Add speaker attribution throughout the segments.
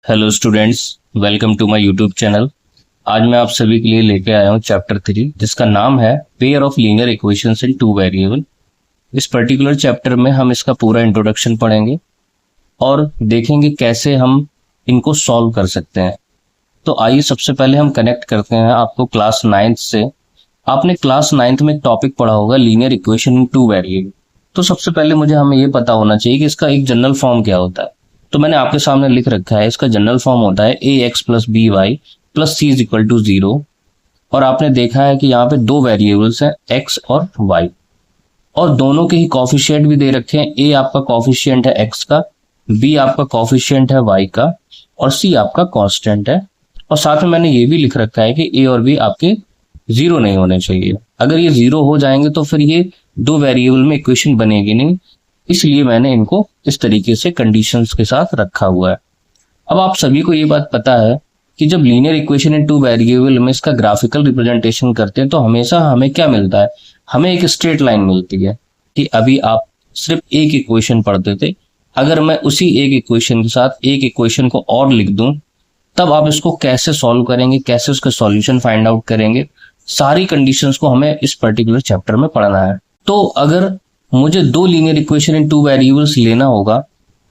Speaker 1: Hello students, welcome to my YouTube channel. आज मैं आप सभी के लिए लेके आया हूँ चैप्टर 3 जिसका नाम है pair of linear equations in two variable. इस पर्टिकुलर चैप्टर में हम इसका पूरा इंट्रोडक्शन पढ़ेंगे और देखेंगे कैसे हम इनको सॉल्व कर सकते हैं। तो आइए सबसे पहले हम कनेक्ट करते हैं आपको क्लास 9th से। आपने क्लास 9th में एक टॉपिक पढ़ा होगा linear equation in two variable. तो सबसे पहले हमें ये पता होना चाहिए कि इसका एक जनरल फॉर्म क्या होता है। तो मैंने आपके सामने लिख रखा है, इसका जनरल फॉर्म होता है a x plus b y plus c is equal to 0। और आपने देखा है कि यहाँ पे दो वेरिएबल्स हैं एक्स और वाई, और दोनों के ही कॉफिशिएंट भी दे रखे हैं। ए आपका कॉफिशिएंट है एक्स का, बी आपका कॉफिशिएंट है वाई का, और सी आपका कांस्टेंट है। और साथ में मैंने ये भी लिख रखा है कि ए और बी आपके 0 नहीं होने चाहिए। अगर ये 0 हो जाएंगे तो फिर ये दो वेरिएबल में इक्वेशन बनेगी नहीं, इसलिए मैंने इनको इस तरीके से कंडीशंस के साथ रखा हुआ है। अब आप सभी को ये बात पता है कि जब linear equation in two variable में इसका ग्राफिकल रिप्रेजेंटेशन करते हैं तो हमेशा हमें क्या मिलता है, हमें एक स्ट्रेट लाइन मिलती है। कि अभी आप सिर्फ एक इक्वेशन पढ़ते थे, अगर मैं उसी एक इक्वेशन के साथ एक इक्वेशन को और लिख दूं तब आप इसको कैसे सॉल्व करेंगे, कैसे उसका सॉल्यूशन फाइंड आउट करेंगे, सारी कंडीशंस को हमें इस पर्टिकुलर चैप्टर में पढ़ना है। तो अगर मुझे दो linear equation in two variables लेना होगा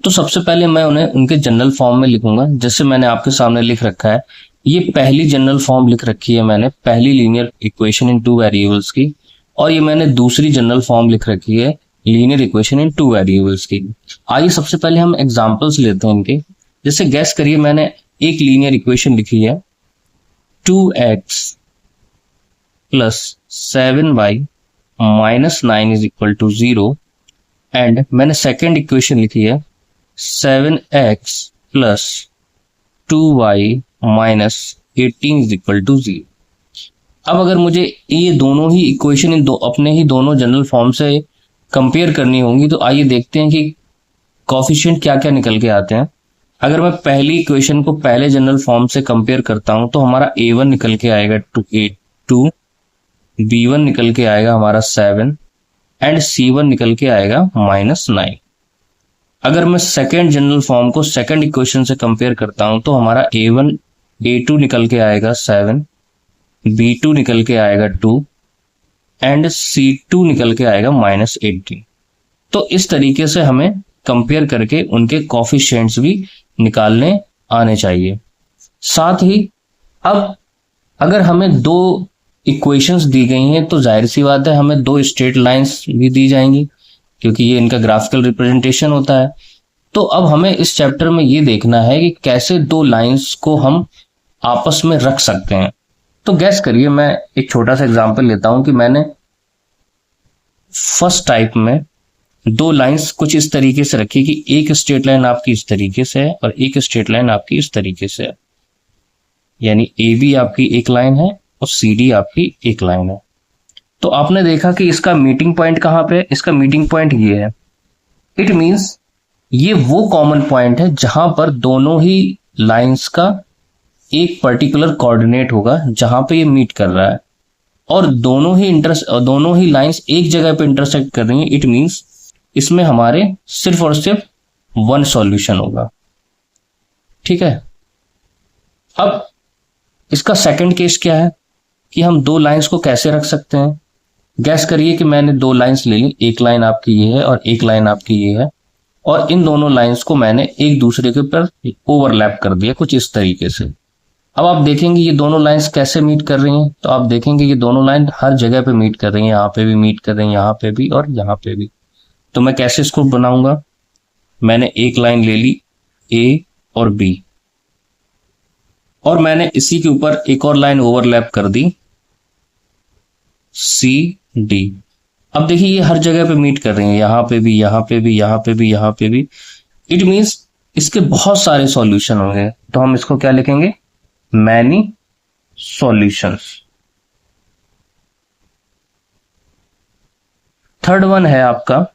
Speaker 1: तो सबसे पहले मैं उन्हें उनके जनरल फॉर्म में लिखूंगा। जैसे मैंने आपके सामने लिख रखा है, ये पहली जनरल फॉर्म लिख रखी है मैंने पहली linear equation in two variables की, और ये मैंने दूसरी जनरल फॉर्म लिख रखी है linear equation in two variables की। आइए सबसे पहले हम एग्जांपल्स लेते हैं इनके। जैसे गैस करिए, मैंने एक लीनियर इक्वेशन लिखी है 2x plus 7y minus 9 is equal to 0, and मैंने सेकेंड इक्वेशन लिखी है 7x plus 2y minus 18 is equal to 0। अब अगर मुझे ये दोनों ही इक्वेशन इन अपने ही दोनों जनरल फॉर्म से कंपेयर करनी होंगी तो आइए देखते हैं कि कॉफिशिएंट क्या क्या निकल के आते हैं। अगर मैं पहली इक्वेशन को पहले जनरल फॉर्म से कंपेयर करता हूं तो हमारा a1 निकल के आएगा 2, b1 निकल के आएगा हमारा 7, एंड c1 निकल के आएगा -9। अगर मैं सेकेंड जनरल फॉर्म को सेकेंड इक्वेशन से कंपेयर करता हूं तो हमारा a2 निकल के आएगा 7, b2 निकल के आएगा 2, एंड c2 निकल के आएगा -18। तो इस तरीके से हमें कंपेयर करके उनके कॉफिशिएंट्स भी निकालने आने चाहिए। साथ ही अब अगर हमें दो इक्वेशंस दी गई हैं तो जाहिर सी बात है हमें दो स्ट्रेट लाइंस भी दी जाएंगी, क्योंकि ये इनका ग्राफिकल रिप्रेजेंटेशन होता है। तो अब हमें इस चैप्टर में ये देखना है कि कैसे दो लाइंस को हम आपस में रख सकते हैं। तो गैस करिए, मैं एक छोटा सा एग्जांपल लेता हूं कि मैंने फर्स्ट टाइप में दो लाइंस कुछ इस तरीके से रखी कि एक स्ट्रेट लाइन आपकी इस तरीके से है और एक स्ट्रेट लाइन आपकी इस तरीके से है, यानी ए बी आपकी एक लाइन है और सी डी आपकी एक लाइन है। तो आपने देखा कि इसका मीटिंग पॉइंट कहां पे है, इसका मीटिंग पॉइंट ये है। इट मींस ये वो कॉमन पॉइंट है जहां पर दोनों ही लाइंस का एक पर्टिकुलर कोऑर्डिनेट होगा जहां पे ये मीट कर रहा है, और दोनों ही लाइंस एक जगह पे इंटरसेक्ट कर रही हैं। इट मींस इसमें हमारे सिर्फ और सिर्फ वन सॉल्यूशन होगा। ठीक है, अब इसका सेकंड केस क्या है कि हम दो लाइंस को कैसे रख सकते हैं। गैस करिए कि मैंने दो लाइंस ले ली, एक लाइन आपकी ये है और एक लाइन आपकी ये है, और इन दोनों लाइंस को मैंने एक दूसरे के ऊपर ओवरलैप कर दिया कुछ इस तरीके से। अब आप देखेंगे ये दोनों लाइंस कैसे मीट कर रही हैं, तो आप देखेंगे ये दोनों लाइन हर जगह पे मीट कर रही हैं, यहाँ पे भी मीट कर रही हैं, यहाँ पे भी और यहाँ पे भी। तो मैं कैसे इसको बनाऊंगा, मैंने एक लाइन ले ली ए और बी, और मैंने इसी के ऊपर एक और लाइन ओवरलैप कर दी सी डी। अब देखिए ये हर जगह पे मीट कर रही हैं, यहां पे भी, यहां पे भी, यहां पे भी, यहां पे भी। इट मींस इसके बहुत सारे सॉल्यूशन होंगे, तो हम इसको क्या लिखेंगे, मैनी सॉल्यूशंस। थर्ड वन है आपका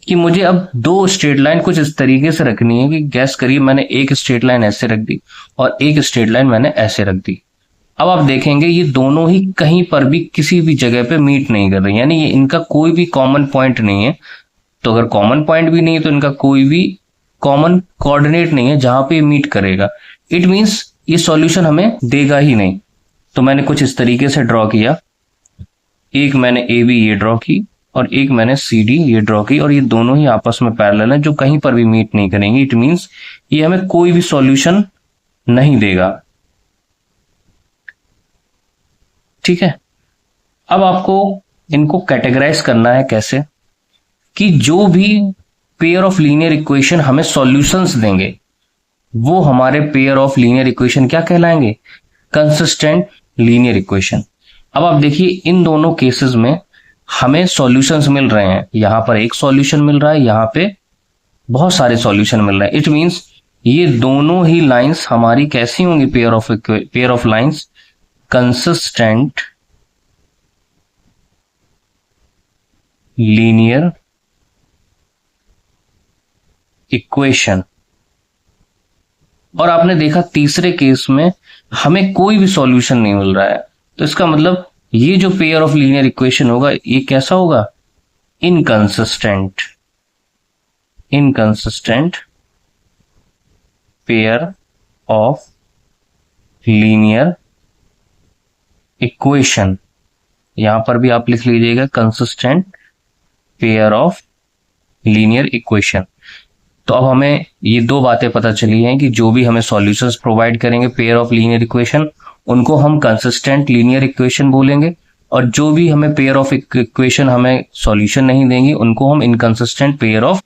Speaker 1: कि मुझे अब दो स्ट्रेट लाइन कुछ इस तरीके से रखनी है कि गैस करिए मैंने एक स्ट्रेट लाइन ऐसे रख दी और एक स्ट्रेट लाइन मैंने ऐसे रख दी। अब आप देखेंगे ये दोनों ही कहीं पर भी किसी भी जगह पे मीट नहीं कर रही, यानी ये इनका कोई भी कॉमन पॉइंट नहीं है। तो अगर कॉमन पॉइंट भी नहीं है तो इनका कोई भी कॉमन कोऑर्डिनेट नहीं है जहां पे मीट करेगा। इट मींस ये सॉल्यूशन हमें देगा ही नहीं। तो मैंने कुछ इस तरीके से ड्रॉ किया, एक मैंने ए बी ये ड्रॉ की और एक मैंने सी डी ये ड्रॉ की, और ये दोनों ही आपस में पैरेलल है जो कहीं पर भी मीट नहीं करेंगे। इट मींस ये हमें कोई भी सॉल्यूशन नहीं देगा। ठीक है, अब आपको इनको कैटेगराइज करना है कैसे, कि जो भी पेयर ऑफ लीनियर इक्वेशन हमें सॉल्यूशंस देंगे वो हमारे पेयर ऑफ लीनियर इक्वेशन क्या कहलाएंगे, कंसिस्टेंट लीनियर इक्वेशन। अब आप देखिए इन दोनों केसेस में हमें सॉल्यूशंस मिल रहे हैं, यहां पर एक सॉल्यूशन मिल रहा है, यहां पे बहुत सारे सॉल्यूशन मिल रहे हैं। इट मींस ये दोनों ही लाइंस हमारी कैसी होंगी, pair of lines consistent linear equation. और आपने देखा तीसरे केस में हमें कोई भी सॉल्यूशन नहीं मिल रहा है, तो इसका मतलब ये जो पेयर ऑफ लीनियर इक्वेशन होगा ये कैसा होगा, inconsistent pair of linear equation. यहां पर भी आप लिख लीजिएगा consistent pair of linear equation. तो अब हमें ये दो बातें पता चली हैं कि जो भी हमें सॉल्यूशंस प्रोवाइड करेंगे पेयर ऑफ लीनियर इक्वेशन उनको हम कंसिस्टेंट लीनियर इक्वेशन बोलेंगे, और जो भी हमें पेयर ऑफ इक्वेशन हमें सॉल्यूशन नहीं देंगे उनको हम inconsistent pair of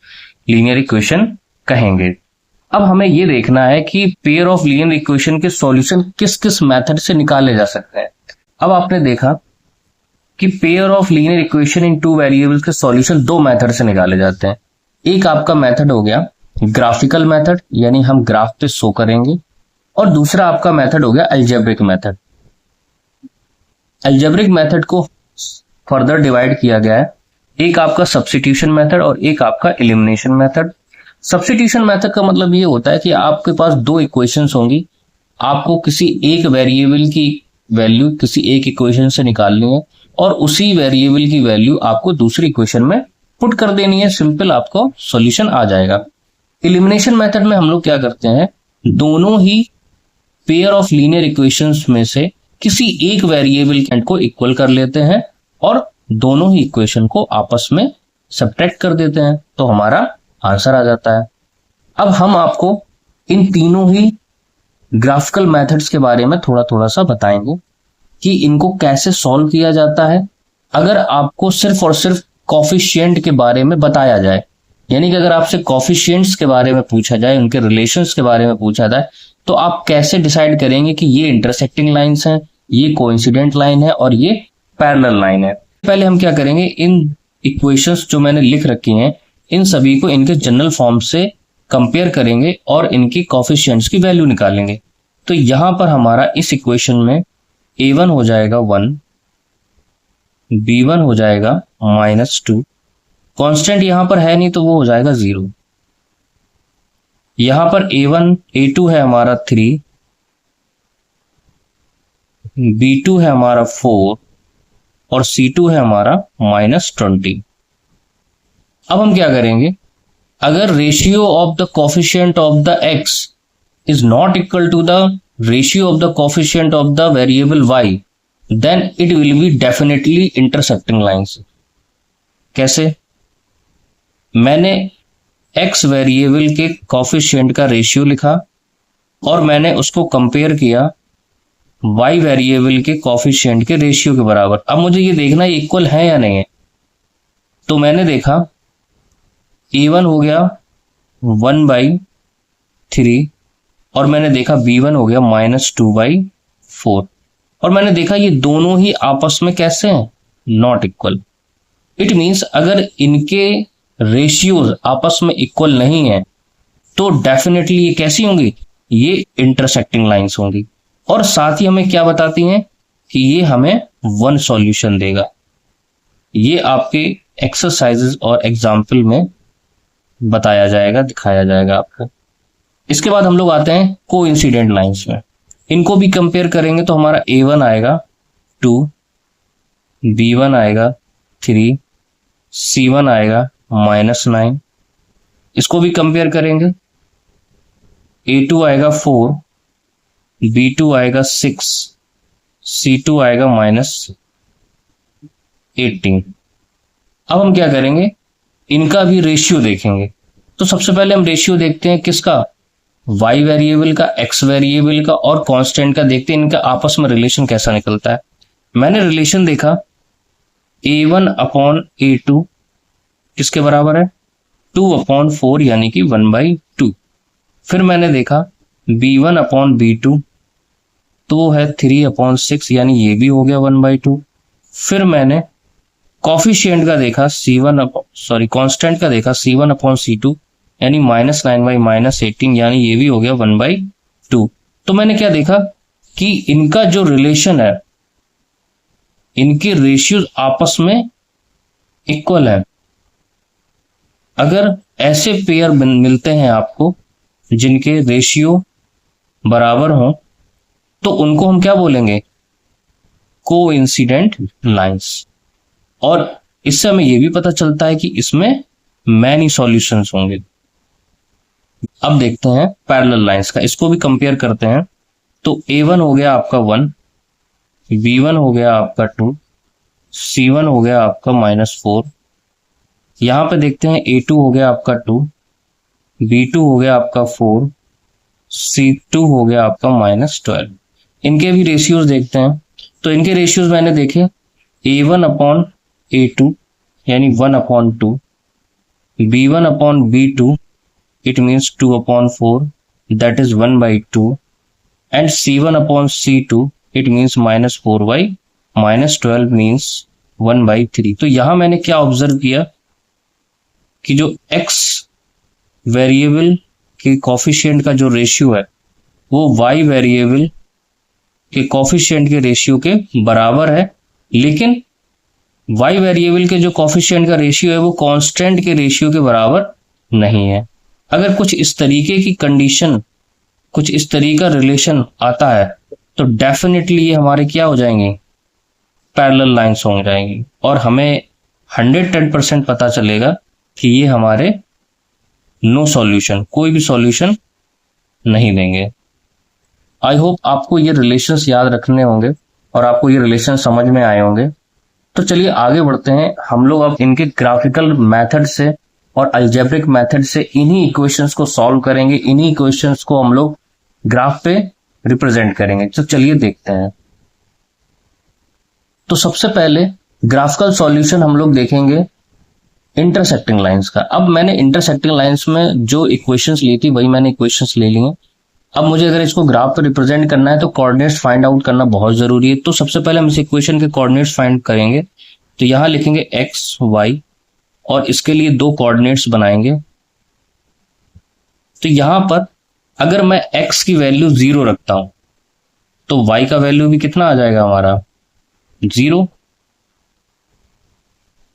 Speaker 1: linear equation कहेंगे। अब हमें ये देखना है कि पेयर ऑफ लीनियर इक्वेशन के सॉल्यूशन किस किस मेथड से निकाले जा सकते हैं। अब आपने देखा कि pair of linear equation in two variables के सॉल्यूशन दो मेथड से निकाले जाते हैं। एक आपका मेथड हो गया ग्राफिकल मेथड, यानी हम ग्राफ पे शो करेंगे, और दूसरा आपका मेथड हो गया अलजेब्रिक मेथड। अलजेब्रिक मेथड को फर्दर डिवाइड किया गया है, एक आपका सब्स्टिट्यूशन मेथड और एक आपका एलिमिनेशन मेथड। सब्स्टिट्यूशन मेथड का मतलब ये होता है कि आपके पास दो इक्वेशंस होंगी, आपको किसी एक वेरिएबल की वैल्यू किसी एक इक्वेशन से निकालनी है और उसी वेरिएबल की वैल्यू आपको दूसरी इक्वेशन में पुट कर देनी है, सिंपल आपको सॉल्यूशन आ जाएगा। एलिमिनेशन मेथड में हम लोग क्या करते हैं, दोनों ही पेयर ऑफ लीनियर इक्वेशंस में से किसी एक वेरिएबल को इक्वल कर लेते हैं और दोनों ही इक्वेशन को आपस में सब्ट्रैक्ट कर देते हैं, तो हमारा आंसर आ जाता है। अब हम आपको इन तीनों ही ग्राफिकल मेथड्स के बारे में थोड़ा थोड़ा सा बताएंगे कि इनको कैसे सॉल्व किया जाता है। अगर आपको सिर्फ और सिर्फ कॉफिशिएंट के बारे में बताया जाए, यानी कि अगर आपसे कॉफिशिएंट्स के बारे में पूछा जाए, उनके रिलेशंस के बारे में पूछा जाए, तो आप कैसे डिसाइड करेंगे कि ये इंटरसेक्टिंग लाइंस हैं, ये कोइंसिडेंट लाइन है और ये पैरेलल लाइन है। पहले हम क्या करेंगे, इन इक्वेशंस जो मैंने लिख रखी हैं इन सभी को इनके जनरल फॉर्म से कंपेयर करेंगे और इनकी कॉफिशिएंट्स की वैल्यू निकालेंगे। तो यहां पर हमारा इस इक्वेशन में a1 हो जाएगा 1, b1 हो जाएगा -2, कांस्टेंट यहां पर है नहीं तो वो हो जाएगा 0। यहां पर a2 है हमारा 3, b2 है हमारा 4 और c2 है हमारा -20। अब हम क्या करेंगे, अगर ratio of the coefficient of the x is not equal to the ratio of the coefficient of the variable y, then it will be definitely intersecting lines. कैसे, मैंने x वेरिएबल के कोफिशिएंट का रेशियो लिखा और मैंने उसको compare किया y variable के कोफिशिएंट के रेशियो के बराबर। अब मुझे ये देखना है इक्वल है या नहीं है, तो मैंने देखा a1 हो गया 1/3 और मैंने देखा b1 हो गया -2/4 और मैंने देखा ये दोनों ही आपस में कैसे हैं, नॉट इक्वल। इट मींस अगर इनके रेशियोज आपस में इक्वल नहीं है तो डेफिनेटली ये कैसी होंगी, ये इंटरसेक्टिंग लाइंस होंगी। और साथ ही हमें क्या बताती हैं कि ये हमें वन सॉल्यूशन देगा। ये आपके एक्सरसाइजेस और एग्जाम्पल में बताया जाएगा, दिखाया जाएगा आपको। इसके बाद हम लोग आते हैं कोइंसिडेंट लाइंस में। इनको भी कंपेयर करेंगे तो हमारा a1 आएगा 2, b1 आएगा 3, c1 आएगा -9। इसको भी कंपेयर करेंगे A2 आएगा 4, B2 आएगा 6, C2 आएगा -18। अब हम क्या करेंगे, इनका भी रेशियो देखेंगे। तो सबसे पहले हम रेशियो देखते हैं किसका, y वेरिएबल का, x वेरिएबल का और कांस्टेंट का। देखते हैं इनका आपस में रिलेशन कैसा निकलता है। मैंने रिलेशन देखा A1/A2 किसके बराबर है, 2/4 यानी कि 1/2। फिर मैंने देखा B1/B2 तो वो है 3/6 यानी ये भी हो गया 1/2। फिर मैंने कॉफिशिएंट का देखा कांस्टेंट का देखा C1/C2 यानी -9/-18 यानी ये भी हो गया 1/2। तो मैंने क्या देखा कि इनका जो रिलेशन है, इनके रेशियोज आपस में इक्वल है। अगर ऐसे पेयर मिलते हैं आपको जिनके रेशियो बराबर हो तो उनको हम क्या बोलेंगे, कोइंसिडेंट लाइंस। और इससे हमें यह भी पता चलता है कि इसमें मैनी सॉल्यूशंस होंगे। अब देखते हैं पैरेलल लाइंस का, इसको भी कंपेयर करते हैं। तो A1 हो गया आपका 1, B1 हो गया आपका 2, C1 हो गया आपका -4। यहां पे देखते हैं A2 हो गया आपका 2, B2 हो गया आपका 4, C2 हो गया आपका -12। इनके भी रेशियोज देखते हैं। तो इनके रेशियोज मैंने देखे A1/A2 यानी 1/2, B1/B2 it means 2/4 that is 1/2 and C1/C2 it means -4/-12 means 1/3। तो यहां मैंने क्या ऑब्जर्व किया कि जो x वेरिएबल के कॉफिशिएंट का जो रेशियो है वो y वेरिएबल के कॉफिशिएंट के रेशियो के बराबर है, लेकिन y वेरिएबल के जो कॉफिशिएंट का रेशियो है वो कांस्टेंट के रेशियो के बराबर नहीं है। अगर कुछ इस तरीके की कंडीशन, कुछ इस तरीके का रिलेशन आता है तो डेफिनेटली ये हमारे क्या हो जाएंगे, पैरेलल लाइंस हो जाएंगी और हमें 110% पता चलेगा कि ये हमारे नो सॉल्यूशन, कोई भी सॉल्यूशन नहीं देंगे। आई होप आपको ये रिलेशंस याद रखने होंगे और आपको ये रिलेशन समझ में आए होंगे। तो चलिए आगे बढ़ते हैं। हम लोग अब इनके ग्राफिकल मेथड से और अलजेब्रिक मेथड से इन्हीं इक्वेशंस को सॉल्व करेंगे, इन्हीं इक्वेशंस को हम लोग ग्राफ पे रिप्रेजेंट करेंगे। तो चलिए देखते हैं। तो सबसे पहले ग्राफिकल सॉल्यूशन हम लोग देखेंगे इंटरसेक्टिंग लाइंस का। अब मैंने इंटरसेक्टिंग लाइंस में जो इक्वेशंस ली थी वही मैंने इक्वेशंस ले ली हैं। अब मुझे अगर इसको ग्राफ पे रिप्रेजेंट करना है तो कोऑर्डिनेट्स फाइंड आउट करना बहुत जरूरी है। तो सबसे पहले हम इस इक्वेशन के कोऑर्डिनेट्स फाइंड करेंगे। तो यहां लिखेंगे एक्स वाई और इसके लिए दो कोऑर्डिनेट्स बनाएंगे। तो यहां पर अगर मैं x की वैल्यू 0 रखता हूं तो y का वैल्यू भी कितना आ जाएगा हमारा 0।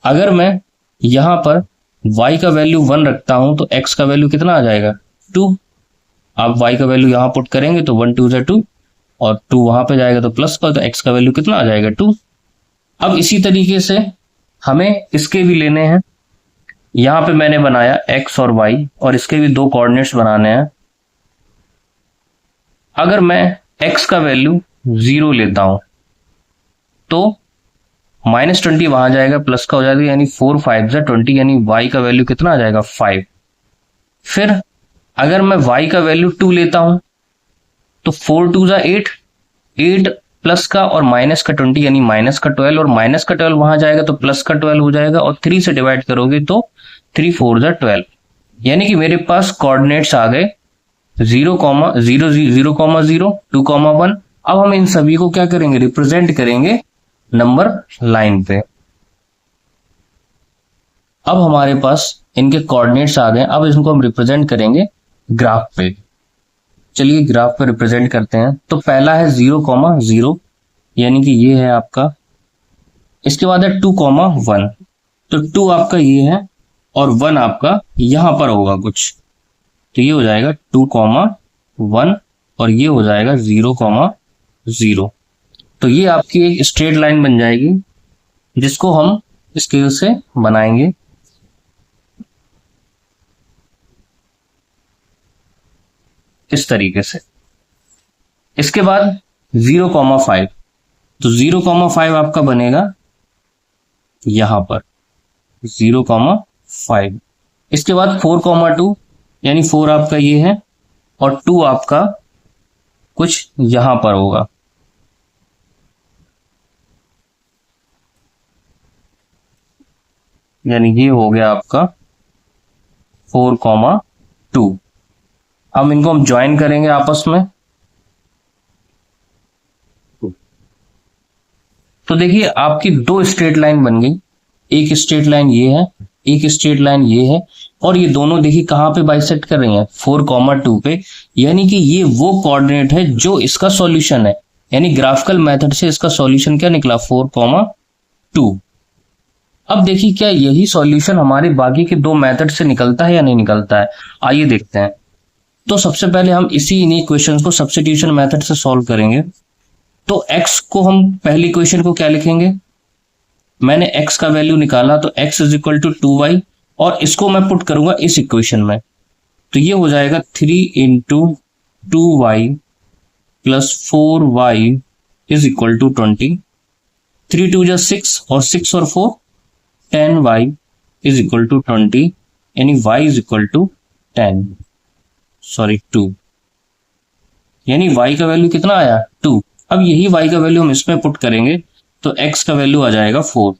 Speaker 1: अगर मैं यहां पर y का वैल्यू 1 रखता हूं तो x का वैल्यू कितना आ जाएगा 2। आप y का वैल्यू यहां पुट करेंगे तो 1 2 2 और 2 वहां पे जाएगा तो प्लस का, तो x का वैल्यू कितना आ जाएगा 2। अब इसी तरीके से हमें इसके भी लेने हैं। यहां पे मैंने बनाया x और y और इसके भी दो कोऑर्डिनेट्स बनाने हैं। अगर मैं x का वैल्यू 0 लेता हूं तो -20 वहां जाएगा, प्लस का हो जाएगा, यानी 4 5 20 यानी y का वैल्यू कितना आ जाएगा 5। फिर अगर मैं y का वैल्यू 2 लेता हूं तो 4 2 8, 8 प्लस का और माइनस का 20 यानी माइनस का 12 और माइनस का 12 वहां जाएगा तो प्लस का 12 हो जाएगा और 3 से डिवाइड करोगे तो 3 4 12 यानी कि मेरे पास कोऑर्डिनेट्स आ गए 0 0 0 0 2 1। अब हम इन सभी को क्या करेंगे, रिप्रेजेंट करेंगे नंबर लाइन पे। अब हमारे पास इनके कोऑर्डिनेट्स आ गए। अब इनको हम रिप्रेजेंट करेंगे ग्राफ पे। चलिए ग्राफ पे रिप्रेजेंट करते हैं। तो पहला है 0 0 यानी कि ये है आपका। इसके बाद है 2 1, तो 2 आपका ये है और 1 आपका यहां पर होगा कुछ, तो ये हो जाएगा 2 1 और ये हो जाएगा 0 0। तो ये आपकी एक स्ट्रेट लाइन बन जाएगी जिसको हम स्केल से बनाएंगे। इस तरीके से। इसके बाद 0,5, तो 0,5 आपका बनेगा यहां पर 0,5। इसके बाद 4,2 यानी 4 आपका ये है और 2 आपका कुछ यहां पर होगा। यानी ये हो गया आपका 4,2। अब इनको हम ज्वाइन करेंगे आपस में। तो देखिए आपकी दो स्ट्रेट लाइन बन गई, एक स्ट्रेट लाइन ये है, एक स्ट्रेट लाइन ये है, और ये दोनों देखिए कहां पे बाइसेक्ट कर रही हैं 4,2 पे। यानी कि ये वो कोऑर्डिनेट है जो इसका सॉल्यूशन है, यानी ग्राफिकल मेथड से इसका सॉल्यूशन क्या निकला 4,2। अब देखिए क्या यही सॉल्यूशन हमारे बाकी के दो मेथड से निकलता है या नहीं निकलता है, आइए देखते हैं। तो सबसे पहले हम इसी इन इक्वेशन को सब्स्टिट्यूशन मेथड से सॉल्व करेंगे। तो x को हम पहली इक्वेशन को क्या लिखेंगे, मैंने x का वैल्यू निकाला तो x is equal to 2y, और इसको मैं पुट करूंगा इस इक्वेशन में, तो ये हो जाएगा 3 into 2y plus 4y is equal to 20। 3 2 जा 6 और 6 और 4 10y इज इक्वल टू 20, यानी y इज इक्वल टू 2, यानी y का वैल्यू कितना आया 2। अब यही y का वैल्यू हम इसमें पुट करेंगे तो x का वैल्यू आ जाएगा 4।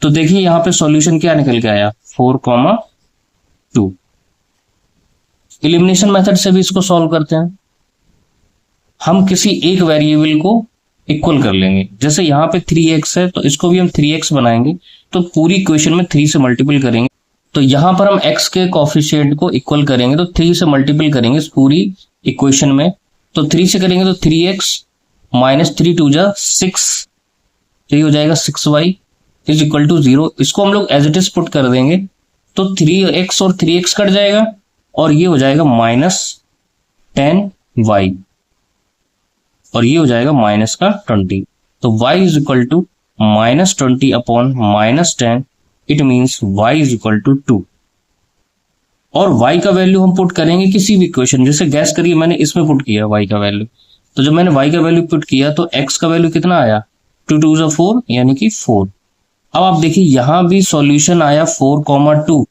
Speaker 1: तो देखिए यहां पे सॉल्यूशन क्या निकल के आया 4,2। एलिमिनेशन मेथड से भी इसको सॉल्व करते हैं। हम किसी एक वेरिएबल को इक्वल कर लेंगे, जैसे यहाँ पे 3x है तो इसको भी हम 3x बनाएंगे, तो पूरी इक्वेशन में 3 से मल्टीपल करेंगे। तो यहां पर हम x के कोफिशिएंट को इक्वल करेंगे तो 3 से मल्टीपल करेंगे इस पूरी इक्वेशन में, तो 3 से करेंगे तो 3x माइनस 3 2 जा 6, तो ये हो जाएगा 6y इज इक्वल टू 0। इसको हम लोग एज इट इज पुट कर देंगे तो 3x और 3x कट जाएगा और ये हो जाएगा माइनस 10y, और ये हो जाएगा माइनस का 20। तो y is equal to minus 20 upon minus 10, it means y is equal to 2। और y का वैल्यू हम पुट करेंगे किसी भी इक्वेशन, जैसे गैस करिए मैंने इसमें पुट किया y का वैल्यू, तो जब मैंने y का वैल्यू पुट किया तो x का वैल्यू कितना आया 2 2 जा 4 यानी कि 4। अब आप देखिए यहां भी सॉल्यूशन आया 4,2,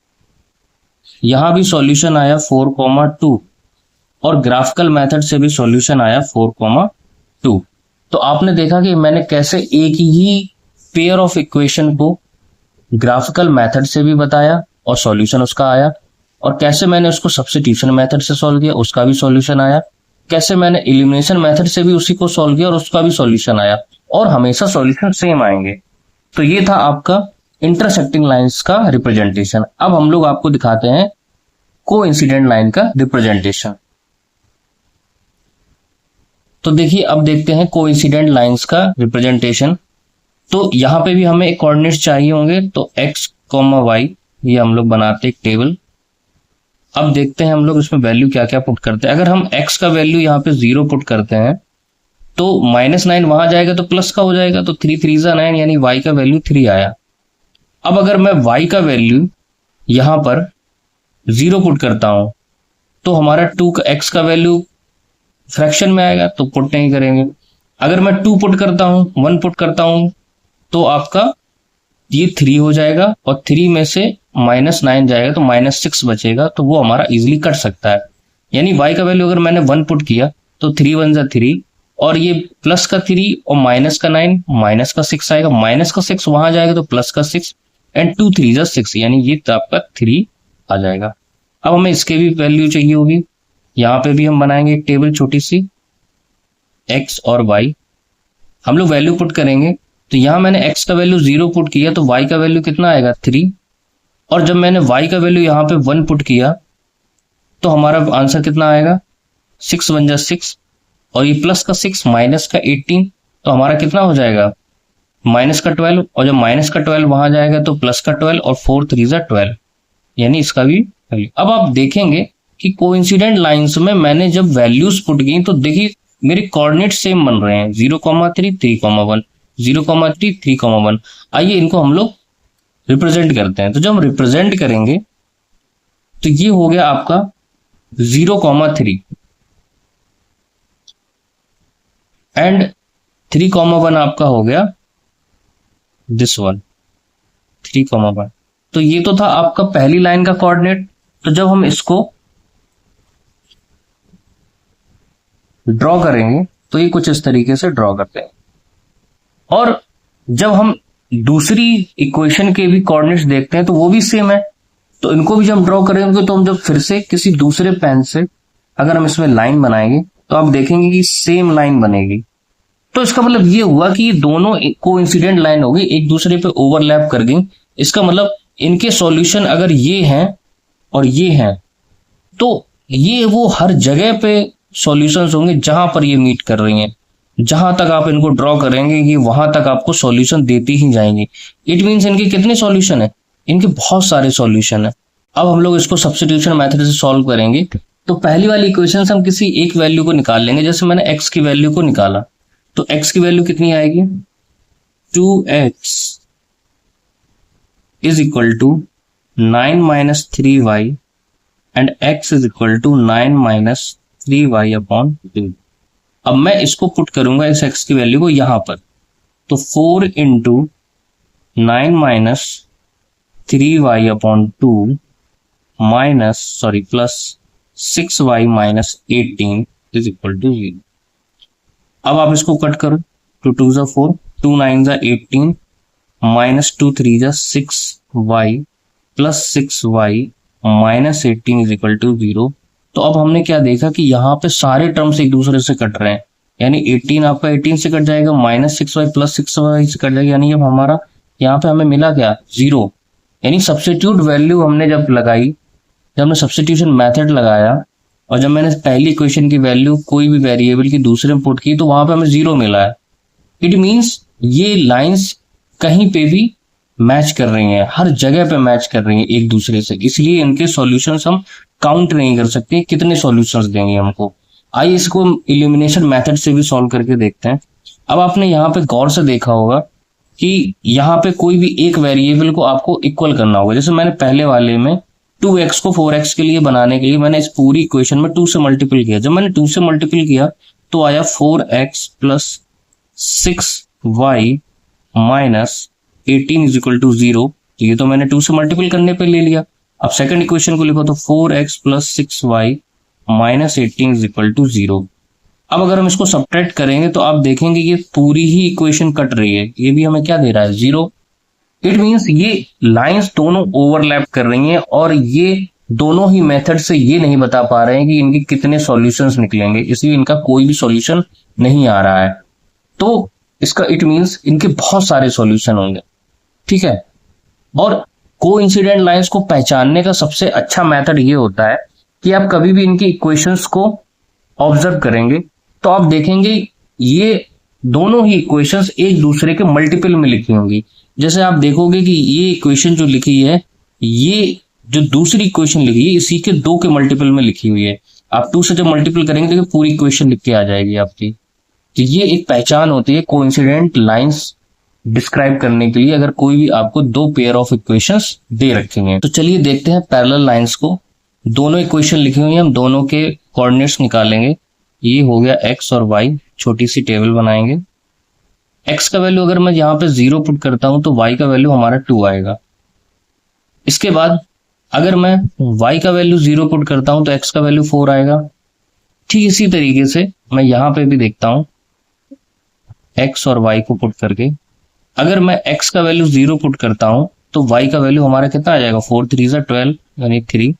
Speaker 1: यहां भी सॉल्यूशन आया 4,2, और ग्राफिकल मेथड से भी सॉल्यूशन आया 4,2। तो आपने देखा कि मैंने कैसे एक ही पेयर ऑफ इक्वेशन को ग्राफिकल मेथड से भी बताया और सॉल्यूशन उसका आया, और कैसे मैंने उसको सब्स्टिट्यूशन मेथड से सॉल्व किया उसका भी सॉल्यूशन आया, कैसे मैंने एलिमिनेशन मेथड से भी उसी को सॉल्व किया और उसका भी सॉल्यूशन आया, और हमेशा सॉल्यूशन सेम आएंगे। तो ये था आपका इंटरसेक्टिंग लाइंस का रिप्रेजेंटेशन। अब हम लोग आपको दिखाते हैं कोइंसिडेंट लाइन का रिप्रेजेंटेशन। तो देखिए अब देखते हैं कोइंसिडेंट लाइंस का रिप्रेजेंटेशन। तो यहां पे भी हमें एक कोऑर्डिनेट्स चाहिए होंगे, तो x, y ये हम लोग बनाते हैं एक टेबल। अब देखते हैं हम लोग इसमें वैल्यू क्या क्या पुट करते हैं। अगर हम x का वैल्यू यहाँ पे 0 पुट करते हैं तो -9 वहां जाएगा तो प्लस का हो जाएगा, तो 3 3 जा 9 यानी y का वैल्यू 3 आया। अब अगर मैं y का वैल्यू यहां पर 0 पुट करता हूं तो हमारा x का वैल्यू फ्रैक्शन में आएगा तो पुट नहीं करेंगे। अगर मैं 2 पुट करता हूं 1 पुट करता हूं तो आपका ये 3 हो जाएगा, और 3 में से -9 जाएगा तो -6 बचेगा, तो वो हमारा इजीली कट सकता है। यानी y का वैल्यू अगर मैंने 1 पुट किया तो 3 1 जा 3, और ये प्लस का 3 और माइनस का 9 माइनस का 6 आएगा, माइनस का 6 वहां जाएगा तो प्लस का 6, एंड 2 3 जा 6 यानी ये तो आपका 3 आ जाएगा। अब हमें इसके भी वैल्यू चाहिए होगी, यहाँ पे भी हम बनाएंगे एक टेबल छोटी सी x और y, हम लोग वैल्यू पुट करेंगे। तो यहाँ मैंने x का वैल्यू 0 पुट किया तो y का वैल्यू कितना आएगा 3, और जब मैंने y का वैल्यू यहाँ पे 1 पुट किया तो हमारा आंसर कितना आएगा 6 1 जा 6, और ये प्लस का 6 माइनस का 18, तो हमारा कितना हो जाएगा माइनस का 12, और जब माइनस का 12 वहां जाएगा तो प्लस का 12, और 4 3 जा 12 यानी इसका भी वैल्यू। अब आप देखेंगे कि कोइंसिडेंट लाइंस में मैंने जब वैल्यूज पुट की तो देखिए मेरे कोऑर्डिनेट सेम बन रहे हैं 0,3 3,1 0,3 3,1। आइए इनको हम लोग रिप्रेजेंट करते हैं। तो जब हम रिप्रेजेंट करेंगे तो ये हो गया आपका 0,3, एंड 3,1 आपका हो गया दिस वन 3,1। तो ये तो था आपका पहली लाइन का कोऑर्डिनेट। तो जब हम इसको ड्रॉ करेंगे तो ये कुछ इस तरीके से ड्रॉ करते हैं। और जब हम दूसरी इक्वेशन के भी कोऑर्डिनेट्स देखते हैं तो वो भी सेम है। तो इनको भी जब हम ड्रॉ करेंगे तो हम जब फिर से किसी दूसरे पेन से अगर हम इसमें लाइन बनाएंगे तो आप देखेंगे कि सेम लाइन बनेगी। तो इसका मतलब ये हुआ कि ये दोनों कोइंसिडेंट लाइन हो गई, एक दूसरे पे ओवरलैप कर गई। इसका मतलब इनके सॉल्यूशन अगर ये हैं और ये हैं तो ये वो हर जगह पे सॉल्यूशंस होंगे जहां पर ये मीट कर रही हैं। जहां तक आप इनको ड्रॉ करेंगे ये वहां तक आपको सॉल्यूशन देती ही जाएंगी। इट मीन्स इनके कितने सॉल्यूशन है, इनके बहुत सारे सॉल्यूशन है। अब हम लोग इसको सब्स्टिट्यूशन मेथड से सॉल्व करेंगे। तो पहली वाली इक्वेशन हम किसी एक वैल्यू को निकाल लेंगे। जैसे मैंने x की वैल्यू को निकाला तो x की वैल्यू कितनी आएगी, 2x is equal to 9 minus 3y and x is equal to 9 minus 3y upon 2। अब मैं इसको पुट करूंगा इस x की वैल्यू को यहां पर। तो 4 into 9 minus 3y upon 2 plus 6y minus 18 is equal to 0। अब आप इसको कट करो, 2 2 जा 4, 2 9 जा 18 माइनस 2 3 जा 6y plus 6y minus 18 is equal to 0। तो अब हमने क्या देखा कि यहाँ पे सारे टर्म्स एक दूसरे से कट रहे हैं, यानी 18 आपका 18 से कट जाएगा, माइनस 6y प्लस 6y से कट जाएगा, यानी अब हमारा यहाँ पे हमें मिला क्या, 0। यानी सब्स्टिट्यूट वैल्यू हमने जब लगाई, जब हमने सब्स्टिट्यूशन मेथड लगाया और जब मैंने पहली इक्वेशन की वैल्यू कोई भी वेरिएबल की दूसरे में पुट की तो वहां पे हमें 0 मिला है। इट मीन्स ये लाइंस कहीं पे भी मैच कर रही हैं, हर जगह पे मैच कर रही हैं एक दूसरे से, इसलिए इनके सॉल्यूशंस हम काउंट नहीं कर सकते कितने सॉल्यूशंस देंगे हमको। आइए इसको इलिमिनेशन मेथड से भी सॉल्व करके देखते हैं। अब आपने यहाँ पे गौर से देखा होगा कि यहाँ पे कोई भी एक वेरिएबल को आपको इक्वल करना होगा। जैसे मैंने पहले वाले में 2x को 4x के लिए बनाने के लिए मैंने इस पूरी इक्वेशन में 2 से मल्टीपल किया। जब मैंने 2 से मल्टीपल किया तो आया 4x plus 6y minus 18 is equal to 0। तो ये तो मैंने 2 से मल्टीपल करने पे ले लिया। अब सेकंड इक्वेशन को लिखो तो 4x plus 6y minus 18 is equal to 0। अब अगर हम इसको सब्ट्रैक्ट करेंगे तो आप देखेंगे कि पूरी ही इक्वेशन कट रही है, ये भी हमें क्या दे रहा है, 0। इट मीन्स ये लाइंस दोनों ओवरलैप कर रही हैं और ये दोनों ही मेथड से ये नहीं बता पा रहे हैं कि इनके कितने सॉल्यूशंस निकलेंगे, इसलिए इनका कोई भी सॉल्यूशन नहीं आ रहा है। तो इसका इट मीन्स इनके बहुत सारे सॉल्यूशन होंगे, ठीक है। और कोइंसिडेंट लाइंस को पहचानने का सबसे अच्छा मेथड ये होता है कि आप कभी भी इनकी इक्वेशंस को ऑब्जर्व करेंगे तो आप देखेंगे ये दोनों ही इक्वेशंस एक दूसरे के मल्टीपल में लिखी होंगी। जैसे आप देखोगे कि ये इक्वेशन जो लिखी है, ये जो दूसरी इक्वेशन लिखी है इसी के 2 के मल्टीपल में लिखी हुई है। आप 2 से जब मल्टीपल करेंगे तो पूरी इक्वेशन लिख के आ जाएगी आपकी। तो ये एक पहचान होती है कोइंसिडेंट लाइंस डिस्क्राइब करने के लिए, अगर कोई भी आपको 2 पेयर ऑफ इक्वेशंस दे रखे हैं। तो चलिए देखते हैं पैरेलल लाइंस को। दोनों इक्वेशन लिखी हुई है, हम दोनों के कोऑर्डिनेट्स निकालेंगे। ये हो गया x और y, छोटी सी टेबल बनाएंगे। x का वैल्यू अगर मैं यहाँ पे 0 पुट करता हूं तो y का वैल्यू हमारा 2 आएगा। इसके बाद अगर मैं y का वैल्यू 0 पुट करता हूं तो x का वैल्यू 4 आएगा। ठीक इसी तरीके से मैं यहाँ पे भी देखता हूं, x और y को पुट करके अगर मैं x का वैल्यू 0 पुट करता हूं तो y का वैल्यू हमारा कितना आ जाएगा, 4 3 12 यानी 3।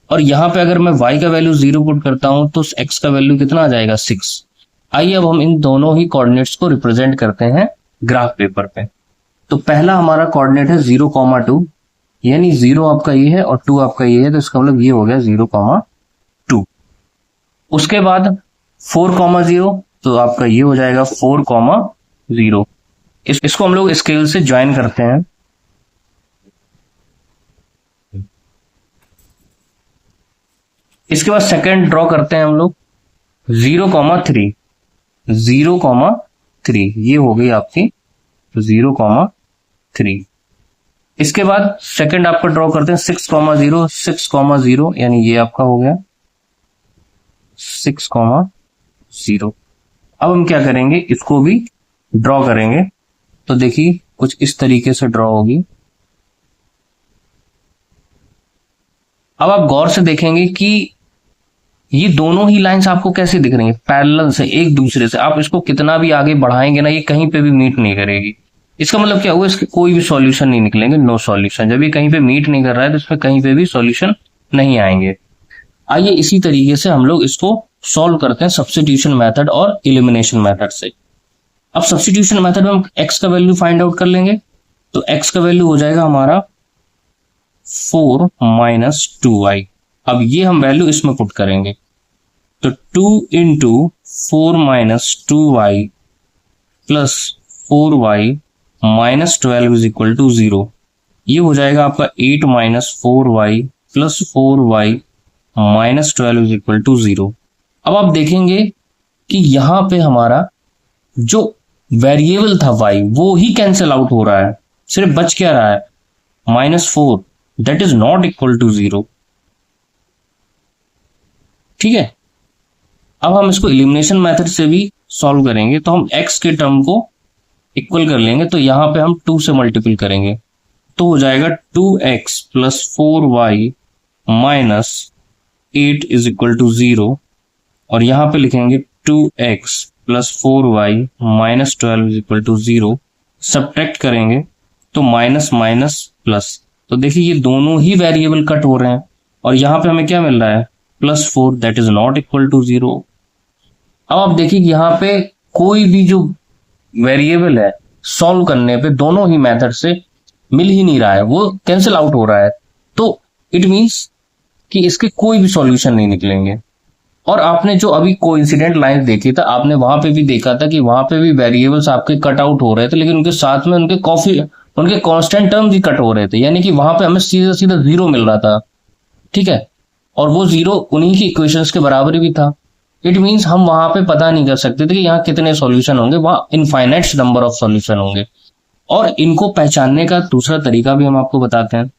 Speaker 1: और यहाँ पे अगर मैं y का वैल्यू 0 पुट करता हूं तो x का वैल्यू कितना आ जाएगा, 6। आइए अब हम इन दोनों ही कोऑर्डिनेट्स को रिप्रेजेंट करते हैं ग्राफ पेपर पे। तो पहला हमारा कोऑर्डिनेट है 0,2, यानी 0 आपका ये है और 2 आपका ये है, तो इसका मतलब ये हो गया 0,2। उसके बाद 4,0, तो आपका ये हो जाएगा 4,0। इसको हम लोग स्केल से ज्वाइन करते हैं। इसके बाद सेकंड ड्रॉ करते हैं हम लोग 0,3, 0,3 ये हो गई आपकी 0,3। इसके बाद सेकंड आपका ड्रॉ करते हैं 6,0, 6,0 यानी ये आपका हो गया 6,0। अब हम क्या करेंगे, इसको भी ड्रॉ करेंगे। तो देखिए कुछ इस तरीके से ड्रॉ होगी। अब आप गौर से देखेंगे कि ये दोनों ही लाइंस आपको कैसे दिख रही हैं, पैरेलल से एक दूसरे से। आप इसको कितना भी आगे बढ़ाएंगे ना, ये कहीं पे भी मीट नहीं करेगी। इसका मतलब क्या हुआ, इसके कोई भी सॉल्यूशन नहीं निकलेंगे, नो सॉल्यूशन। जब ये कहीं पे मीट नहीं कर रहा है तो इसमें कहीं पे भी सॉल्यूशन नहीं आएंगे। आइए इसी तरीके से हम लोग इसको सॉल्व करते हैं सब्स्टिट्यूशन मेथड और एलिमिनेशन मेथड से। अब सब्स्टिट्यूशन मेथड में हम x का वैल्यू फाइंड आउट कर लेंगे। तो x का वैल्यू हो जाएगा हमारा 4 माइनस 2y। अब ये हम वैल्यू इसमें पुट करेंगे। तो 2 into 4 minus 2y plus 4y minus 12 is equal to 0। ये हो जाएगा आपका 8 minus 4y plus 4y minus 12 is equal to 0। अब आप देखेंगे कि यहां पे हमारा जो वेरिएबल था y वो ही कैंसिल आउट हो रहा है, सिर्फ बच क्या रहा है -4, that is not equal to 0। ठीक है, अब हम इसको एलिमिनेशन मेथड से भी सॉल्व करेंगे। तो हम x के टर्म को इक्वल कर लेंगे। तो यहां पे हम 2 से मल्टीपल करेंगे तो हो जाएगा 2x plus 4y minus 8 is equal to 0। और यहां पे लिखेंगे 2x plus 4y minus 12 is equal to 0। Subtract करेंगे तो माइनस माइनस प्लस। तो देखिए ये दोनों ही वेरिएबल कट हो रहे हैं और यहां पे हमें क्या मिल रहा है +4, that is not equal to 0। अब आप देखिए कि यहाँ पे कोई भी जो वेरिएबल है सॉल्व करने पे दोनों ही मेथड से मिल ही नहीं रहा है, वो कैंसिल आउट हो रहा है। तो इट मींस कि इसके कोई भी सॉल्यूशन नहीं निकलेंगे। और आपने जो अभी कोइंसिडेंट लाइन देखी था, आपने वहां पे भी देखा था कि वहां पे भी वेरिएबल्स आपके कट आउट हो रहे थे, लेकिन उनके साथ में उनके कांस्टेंट टर्म भी कट हो रहे थे। यानी कि वहां पे हमें सीधा सीधा 0 मिल रहा था। ठीक है, और वो 0 उन्हीं की इक्वेशंस के बराबर भी था। इट मींस हम वहां पे पता नहीं कर सकते थे कि यहाँ कितने सॉल्यूशन होंगे, वहां इनफाइनाइट नंबर ऑफ सॉल्यूशन होंगे। और इनको पहचानने का दूसरा तरीका भी हम आपको बताते हैं।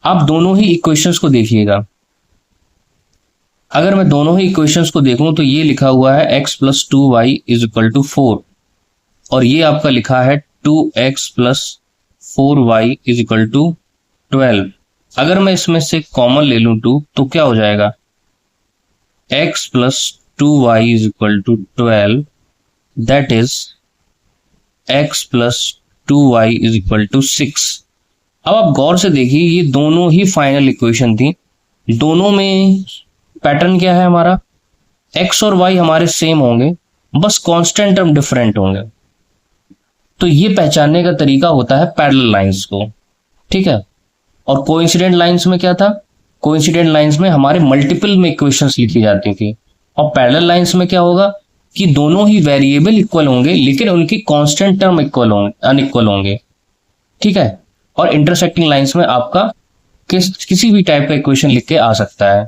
Speaker 1: आप दोनों ही इक्वेशंस को देखिएगा। अगर मैं दोनों ही इक्वेशंस को देखूं तो ये लिखा हुआ है x plus 2y is equal to 4 और ये आपका लिखा है 2x plus 4y is equal to 12। अगर मैं इसमें से कॉमन ले लूं 2 तो क्या हो जाएगा, x plus 2y is equal to 12, that is x plus 2y is equal to 6। अब आप गौर से देखिए ये दोनों ही फाइनल इक्वेशन थी। दोनों में पैटर्न क्या है हमारा, x और y हमारे सेम होंगे, बस कांस्टेंट टर्म डिफरेंट होंगे। तो ये पहचानने का तरीका होता है पैरेलल लाइंस को। ठीक है, और कोइंसिडेंट लाइंस में क्या था, कोइंसिडेंट लाइंस में हमारे मल्टीपल में इक्वेशंस लिखी जाती थी। और पैरेलल लाइंस में क्या होगा कि दोनों ही वेरिएबल इक्वल होंगे लेकिन उनकी कांस्टेंट टर्म इक्वल होंगे, अनइक्वल होंगे। ठीक है, और इंटरसेक्टिंग लाइंस में आपका किसी भी टाइप का इक्वेशन लिख के आ सकता है।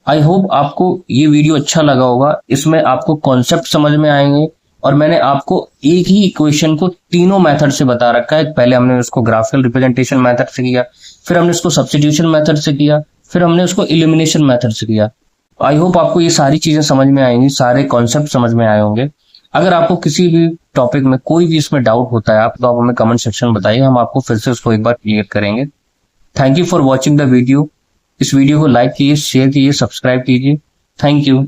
Speaker 1: आई होप आपको ये वीडियो अच्छा लगा होगा। इसमें आपको कॉन्सेप्ट समझ में आएंगे और मैंने आपको एक ही इक्वेशन को तीनों मेथड से बता रखा है। पहले हमने उसको ग्राफिकल रिप्रेजेंटेशन मेथड से किया, फिर हमने उसको सब्स्टिट्यूशन मेथड से किया, फिर हमने उसको एलिमिनेशन मेथड से किया। आई होप आपको ये सारी चीजें समझ में आएंगी, सारे कॉन्सेप्ट समझ में आए होंगे। अगर आपको किसी भी टॉपिक में कोई भी इसमें डाउट होता है तो आप हमें कमेंट सेक्शन बताइए, हम आपको फिर से उसको एक बार क्लियर करेंगे। Thank you for watching the video. इस वीडियो को लाइक कीजिए, शेयर कीजिए, सब्सक्राइब कीजिए। Thank you.